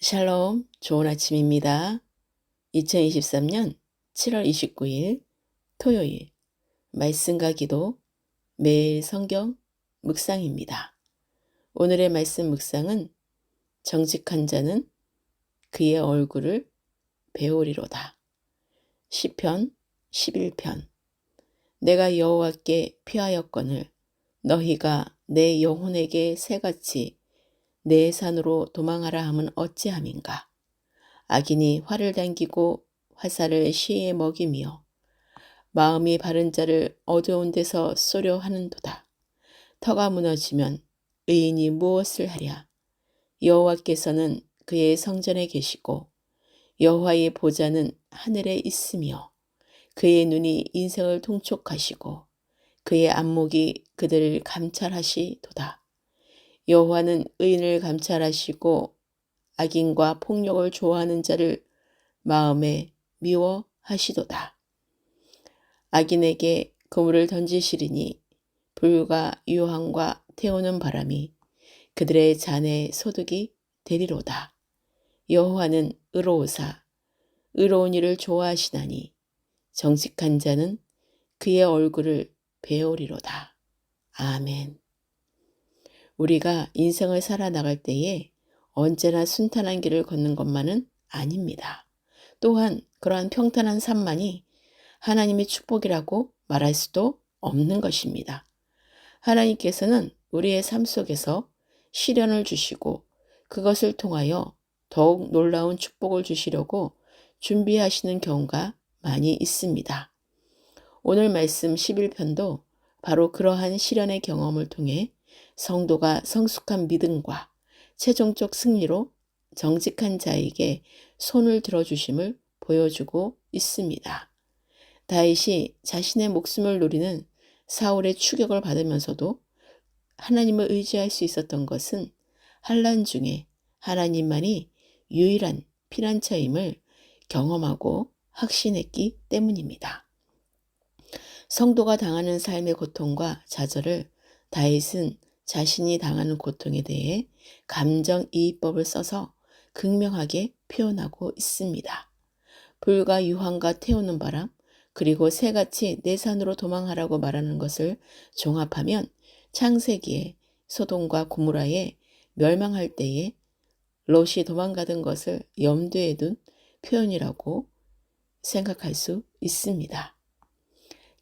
샬롬, 좋은 아침입니다. 2023년 7월 29일 토요일 말씀과 기도 매일 성경 묵상입니다. 오늘의 말씀 묵상은 정직한 자는 그의 얼굴을 배우리로다. 시편 11편 내가 여호와께 피하였거늘 너희가 내 영혼에게 새같이 내 산으로 도망하라 함은 어찌함인가. 악인이 활을 당기고 화살을 시에 먹이며 마음이 바른 자를 어두운 데서 쏘려 하는도다. 터가 무너지면 의인이 무엇을 하랴. 여호와께서는 그의 성전에 계시고 여호와의 보좌는 하늘에 있으며 그의 눈이 인생을 통촉하시고 그의 안목이 그들을 감찰하시도다. 여호와는 의인을 감찰하시고 악인과 폭력을 좋아하는 자를 마음에 미워하시도다. 악인에게 그물을 던지시리니 불과 유황과 태우는 바람이 그들의 잔에 소득이 되리로다. 여호와는 의로우사 의로운 일을 좋아하시나니 정직한 자는 그의 얼굴을 배우리로다. 아멘. 우리가 인생을 살아나갈 때에 언제나 순탄한 길을 걷는 것만은 아닙니다. 또한 그러한 평탄한 삶만이 하나님의 축복이라고 말할 수도 없는 것입니다. 하나님께서는 우리의 삶 속에서 시련을 주시고 그것을 통하여 더욱 놀라운 축복을 주시려고 준비하시는 경우가 많이 있습니다. 오늘 말씀 11편도 바로 그러한 시련의 경험을 통해 성도가 성숙한 믿음과 최종적 승리로 정직한 자에게 손을 들어주심을 보여주고 있습니다. 다윗이 자신의 목숨을 노리는 사울의 추격을 받으면서도 하나님을 의지할 수 있었던 것은 환난 중에 하나님만이 유일한 피난처임을 경험하고 확신했기 때문입니다. 성도가 당하는 삶의 고통과 좌절을 다윗은 자신이 당하는 고통에 대해 감정이입법을 써서 극명하게 표현하고 있습니다. 불과 유황과 태우는 바람, 그리고 새같이 내 산으로 도망하라고 말하는 것을 종합하면 창세기에 소돔과 고모라에 멸망할 때에 롯이 도망가던 것을 염두에 둔 표현이라고 생각할 수 있습니다.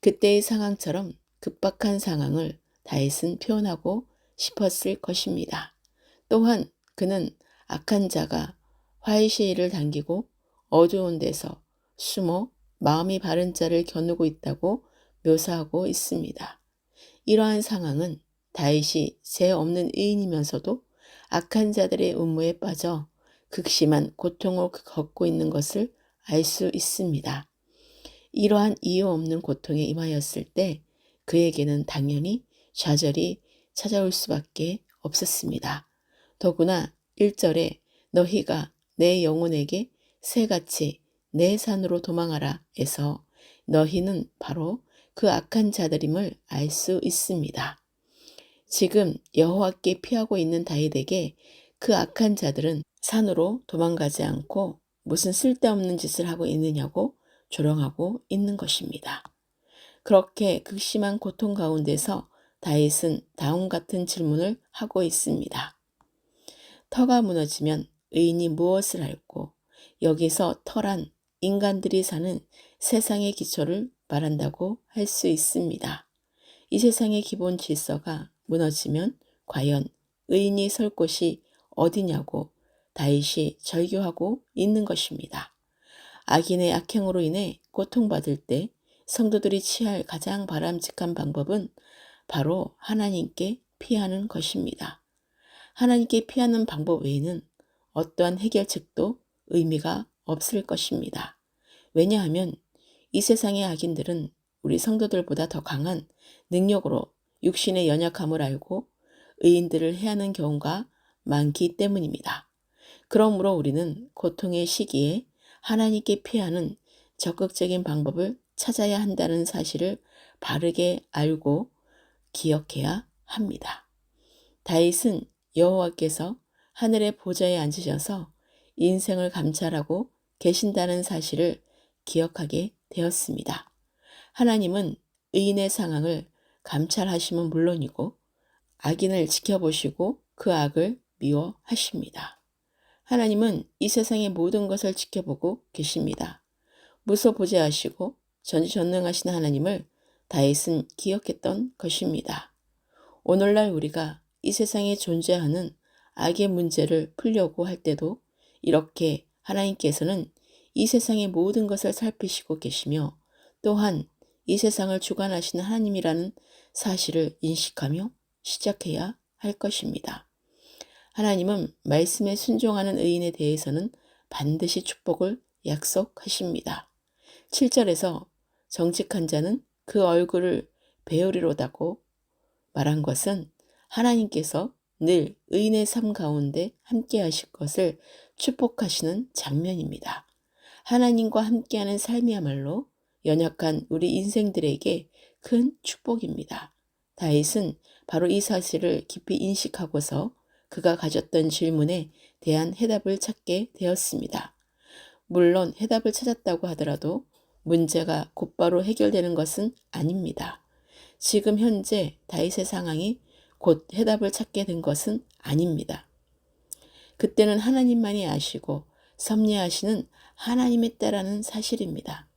그때의 상황처럼 급박한 상황을 다윗은 표현하고 싶었을 것입니다. 또한 그는 악한 자가 화이시를 당기고 어두운 데서 숨어 마음이 바른 자를 겨누고 있다고 묘사하고 있습니다. 이러한 상황은 다윗이 죄 없는 의인이면서도 악한 자들의 음모에 빠져 극심한 고통을 겪고 있는 것을 알 수 있습니다. 이러한 이유 없는 고통에 임하였을 때 그에게는 당연히 좌절이 찾아올 수밖에 없었습니다. 더구나 1절에 너희가 내 영혼에게 새같이 내 산으로 도망하라 해서 너희는 바로 그 악한 자들임을 알 수 있습니다. 지금 여호와께 피하고 있는 다윗에게 그 악한 자들은 산으로 도망가지 않고 무슨 쓸데없는 짓을 하고 있느냐고 조롱하고 있는 것입니다. 그렇게 극심한 고통 가운데서 다윗은 다음 같은 질문을 하고 있습니다. 터가 무너지면 의인이 무엇을 할꼬? 여기서 터란 인간들이 사는 세상의 기초를 말한다고 할 수 있습니다. 이 세상의 기본 질서가 무너지면 과연 의인이 설 곳이 어디냐고 다윗이 절규하고 있는 것입니다. 악인의 악행으로 인해 고통받을 때 성도들이 취할 가장 바람직한 방법은 바로 하나님께 피하는 것입니다. 하나님께 피하는 방법 외에는 어떠한 해결책도 의미가 없을 것입니다. 왜냐하면 이 세상의 악인들은 우리 성도들보다 더 강한 능력으로 육신의 연약함을 알고 의인들을 해하는 경우가 많기 때문입니다. 그러므로 우리는 고통의 시기에 하나님께 피하는 적극적인 방법을 찾아야 한다는 사실을 바르게 알고 기억해야 합니다. 다윗은 여호와께서 하늘의 보좌에 앉으셔서 인생을 감찰하고 계신다는 사실을 기억하게 되었습니다. 하나님은 의인의 상황을 감찰하심은 물론이고 악인을 지켜보시고 그 악을 미워하십니다. 하나님은 이 세상의 모든 것을 지켜보고 계십니다. 무소부재하시고 전지전능하신 하나님을 다윗은 기억했던 것입니다. 오늘날 우리가 이 세상에 존재하는 악의 문제를 풀려고 할 때도 이렇게 하나님께서는 이 세상의 모든 것을 살피시고 계시며 또한 이 세상을 주관하시는 하나님이라는 사실을 인식하며 시작해야 할 것입니다. 하나님은 말씀에 순종하는 의인에 대해서는 반드시 축복을 약속하십니다. 7절에서 정직한 자는 그 얼굴을 배우리로다고 말한 것은 하나님께서 늘 의인의 삶 가운데 함께 하실 것을 축복하시는 장면입니다. 하나님과 함께하는 삶이야말로 연약한 우리 인생들에게 큰 축복입니다. 다윗은 바로 이 사실을 깊이 인식하고서 그가 가졌던 질문에 대한 해답을 찾게 되었습니다. 물론 해답을 찾았다고 하더라도 문제가 곧바로 해결되는 것은 아닙니다. 지금 현재 다윗의 상황이 곧 해답을 찾게 된 것은 아닙니다. 그때는 하나님만이 아시고 섭리하시는 하나님의 때라는 사실입니다.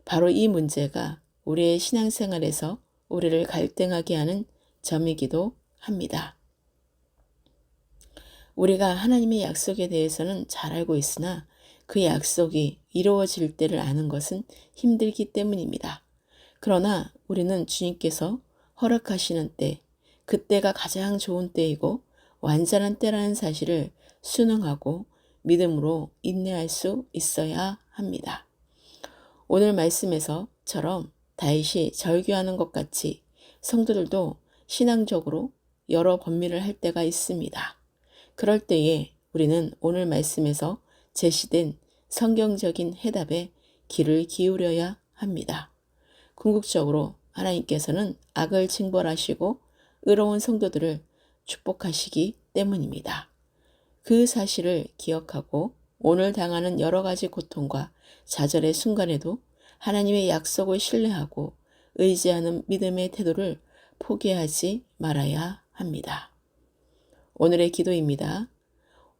바로 이 문제가 우리의 신앙생활에서 우리를 갈등하게 하는 점이기도 합니다. 우리가 하나님의 약속에 대해서는 잘 알고 있으나 그 약속이 이루어질 때를 아는 것은 힘들기 때문입니다. 그러나 우리는 주님께서 허락하시는 때, 그때가 가장 좋은 때이고 완전한 때라는 사실을 순응하고 믿음으로 인내할 수 있어야 합니다. 오늘 말씀에서처럼 다윗이 절규하는 것 같이 성도들도 신앙적으로 여러 번민을 할 때가 있습니다. 그럴 때에 우리는 오늘 말씀에서 제시된 성경적인 해답에 귀를 기울여야 합니다. 궁극적으로 하나님께서는 악을 징벌하시고 의로운 성도들을 축복하시기 때문입니다. 그 사실을 기억하고 오늘 당하는 여러 가지 고통과 좌절의 순간에도 하나님의 약속을 신뢰하고 의지하는 믿음의 태도를 포기하지 말아야 합니다. 오늘의 기도입니다.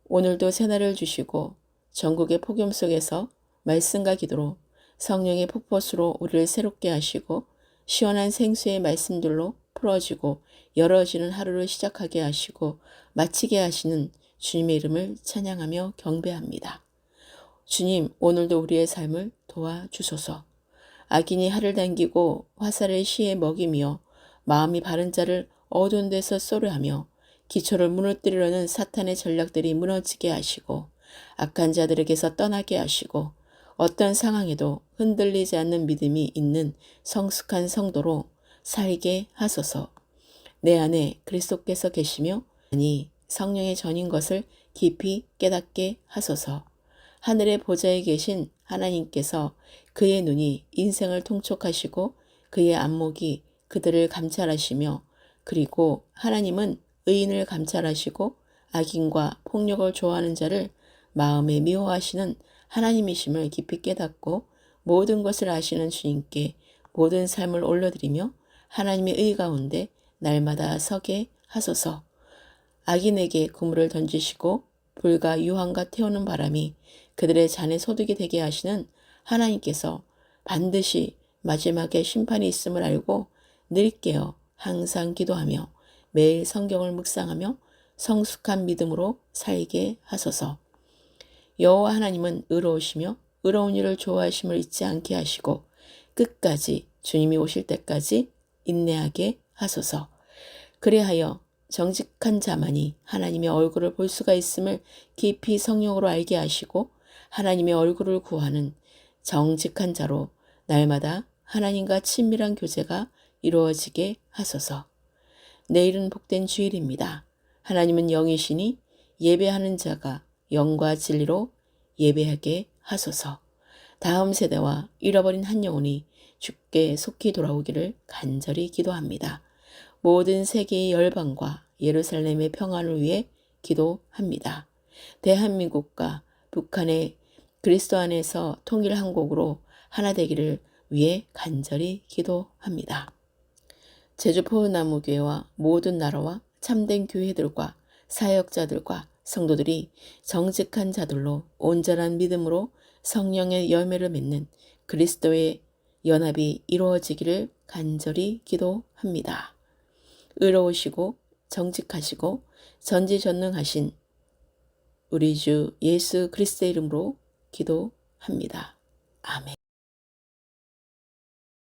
오늘도 새날을 주시고 전국의 폭염 속에서 말씀과 기도로 성령의 폭포수로 우리를 새롭게 하시고 시원한 생수의 말씀들로 풀어지고 열어지는 하루를 시작하게 하시고 마치게 하시는 주님의 이름을 찬양하며 경배합니다. 주님, 오늘도 우리의 삶을 도와주소서. 악인이 활을 당기고 화살을 시에 먹이며 마음이 바른 자를 어두운 데서 쏘려하며 기초를 무너뜨리려는 사탄의 전략들이 무너지게 하시고 악한 자들에게서 떠나게 하시고 어떤 상황에도 흔들리지 않는 믿음이 있는 성숙한 성도로 살게 하소서. 내 안에 그리스도께서 계시며 아니 성령의 전인 것을 깊이 깨닫게 하소서. 하늘의 보좌에 계신 하나님께서 그의 눈이 인생을 통촉하시고 그의 안목이 그들을 감찰하시며 그리고 하나님은 의인을 감찰하시고 악인과 폭력을 좋아하는 자를 마음에 미워하시는 하나님이심을 깊이 깨닫고 모든 것을 아시는 주님께 모든 삶을 올려드리며 하나님의 의 가운데 날마다 서게 하소서. 악인에게 그물을 던지시고 불과 유황과 태우는 바람이 그들의 잔에 소득이 되게 하시는 하나님께서 반드시 마지막에 심판이 있음을 알고 늘 깨어 항상 기도하며 매일 성경을 묵상하며 성숙한 믿음으로 살게 하소서. 여호와 하나님은 의로우시며 의로운 일을 좋아하심을 잊지 않게 하시고 끝까지 주님이 오실 때까지 인내하게 하소서. 그리하여 정직한 자만이 하나님의 얼굴을 볼 수가 있음을 깊이 성령으로 알게 하시고 하나님의 얼굴을 구하는 정직한 자로 날마다 하나님과 친밀한 교제가 이루어지게 하소서. 내일은 복된 주일입니다. 하나님은 영이시니 예배하는 자가 영과 진리로 예배하게 하소서. 다음 세대와 잃어버린 한 영혼이 주께 속히 돌아오기를 간절히 기도합니다. 모든 세계의 열방과 예루살렘의 평안을 위해 기도합니다. 대한민국과 북한의 그리스도 안에서 통일 한국으로 하나 되기를 위해 간절히 기도합니다. 제주 포유나무교회와 모든 나라와 참된 교회들과 사역자들과 성도들이 정직한 자들로 온전한 믿음으로 성령의 열매를 맺는 그리스도의 연합이 이루어지기를 간절히 기도합니다. 의로우시고 정직하시고 전지전능하신 우리 주 예수 그리스도의 이름으로 기도합니다. 아멘.